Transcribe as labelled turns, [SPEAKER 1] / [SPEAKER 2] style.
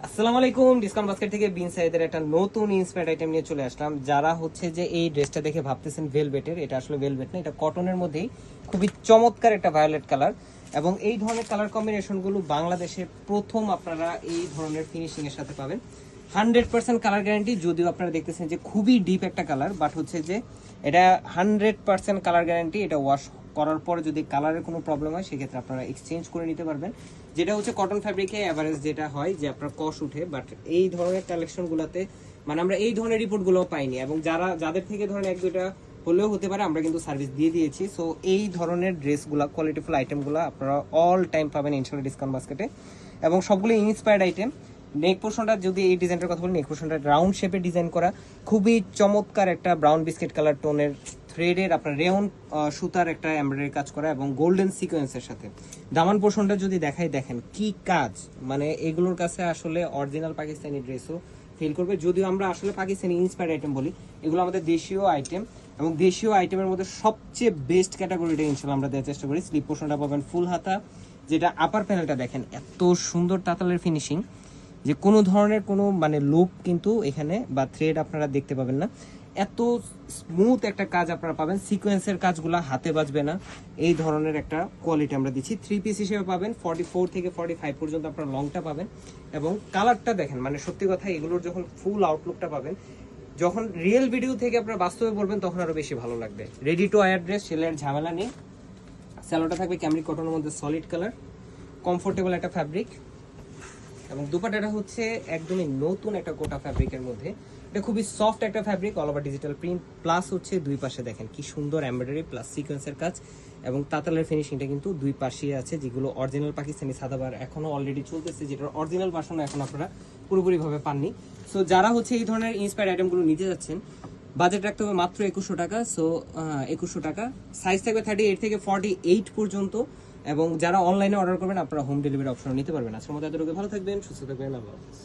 [SPEAKER 1] আসসালামু আলাইকুম। Discount basket থেকে বিন সাইদের একটা নতুন ইন্সপায়ার্ড আইটেম নিয়ে চলে আসলাম। যারা হচ্ছে যে এই ড্রেসটা দেখে ভাবতেছেন ভেলভেটের, এটা আসলে ভেলভেট না, এটা কটনের মধ্যেই খুবই চমৎকার একটা ভায়োলেট কালার। এবং এই ধরনের কালার কম্বিনেশনগুলো বাংলাদেশে প্রথম আপনারা এই ধরনের ফিনিশিং এর সাথে পাবেন। 100% কালার গ্যারান্টি। যদিও আপনারা দেখতেছেন যে খুবই ডিপ একটা কালার, বাট হচ্ছে যে এটা 100% কালার গ্যারান্টি। এটা ওয়াশ করার পরে যদি কালারের কোনো প্রবলেম হয় সেক্ষেত্রে আপনারা এক্সচেঞ্জ করে নিতে পারবেন। যেটা হচ্ছে কটন ফ্যাব্রিকে অ্যাভারেজ যেটা হয় যে আপনার কস উঠে, বাট এই ধরনের কালেকশনগুলোতে মানে আমরা এই ধরনের রিপোর্টগুলো পাইনি। এবং যাদের থেকে ধরেন এক দুইটা হলেও হতে পারে, আমরা কিন্তু সার্ভিস দিয়ে দিয়েছি। সো এই ধরনের ড্রেসগুলো, কোয়ালিটিফুল আইটেমগুলো আপনারা অল টাইম পাবেন ইনশাআল্লাহ ডিসকাউন্ট বাস্কেটে। এবং সবগুলো ইন্সপায়ার্ড আইটেম। নেক পোর্শনটা যদি এই ডিজাইনটার কথা বলি, নেক পোর্শনটা রাউন্ড শেপে ডিজাইন করা, খুবই চমৎকার একটা ব্রাউন বিস্কিট কালার টোনের থ্রেডের আপনার রেয়ন সুতার একটা এমব্রয়ডারি কাজ করা এবং গোল্ডেন সিকোয়েন্সের সাথে। দামান পোর্শনটা যদি দেখাই, দেখেন কি কাজ, মানে এগুলোর কাছে আসলে অরিজিনাল পাকিস্তানি ড্রেসও ফিল করবে। যদিও আমরা আসলে পাকিস্তানি ইন্সপায়ার্ড আইটেম বলি, এগুলো আমাদের দেশীয় আইটেম। এবং দেশীয় আইটেমের মধ্যে সবচেয়ে বেস্ট ক্যাটাগরিটা ইনশাল্লাহ আমরা দেওয়ার চেষ্টা করি। স্লিপ পোর্শনটা পাবেন ফুল হাতা, যেটা আপার প্যানেলটা দেখেন এত সুন্দর তাতালের ফিনিশিং যে কোনো ধরনের কোনো মানে লুপ কিন্তু এখানে বা থ্রেড আপনারা দেখতে পাবেন না। এত স্মুথ একটা কাজ আপনারা পাবেন, সিকোয়েন্সের কাজগুলো হাতে বাজবে না, এই ধরনের একটা কোয়ালিটি আমরা দিচ্ছি। 3 পিস হিসেবে পাবেন, 44 থেকে 45 পর্যন্ত আপনারা লংটা পাবেন। এবং কালারটা দেখেন, মানে সত্যি কথা এগুলোর যখন ফুল আউটলুকটা পাবেন, যখন রিয়েল ভিডিও থেকে আপনারা বাস্তবে পড়বেন তখন আরো বেশি ভালো লাগবে। রেডি টু ওয়্যার ড্রেস, সেলের ঝামেলা নেই। স্যালোটা থাকবে ক্যামরিক কটনের মধ্যে সলিড কালার, কমফোর্টেবল একটা ফ্যাব্রিক। এবং দুপাট্টাটা হচ্ছে একদমই নতুন একটা কোটা ফ্যাব্রিকের মধ্যে। এটা খুবই সফট একটা fabric, all over digital print, plus হচ্ছে দুই পাশে দেখেন কি সুন্দর এমব্রয়ডারি প্লাস সিকোয়েন্সের কাজ। এবং তাতালের ফিনিশিংটা কিন্তু দুই পাশেই আছে, যেগুলো অরিজিনাল পাকিস্তানি সাদাবার এখনো অলরেডি চলতেছে, যেটার অরিজিনাল ভার্সন এখন আপনারা পুরোপুরিভাবে পাননি। সো যারা হচ্ছে এই ধরনের ইন্সপায়ার্ড আইটেমগুলো নিতে যাচ্ছেন, বাজেট রাখতে হবে মাত্র 2100 টাকা। সো 2100 টাকা, সাইজ থাকবে 38 থেকে 48 পর্যন্ত। এবং যারা অনলাইনে অর্ডার করবেন আপনারা হোম ডেলিভারি অপশন নিতে পারবেন। আজকের মতো এতটুকু, ভালো থাকবেন, সুস্থ থাকবেন, আল্লাহ হাফেজ।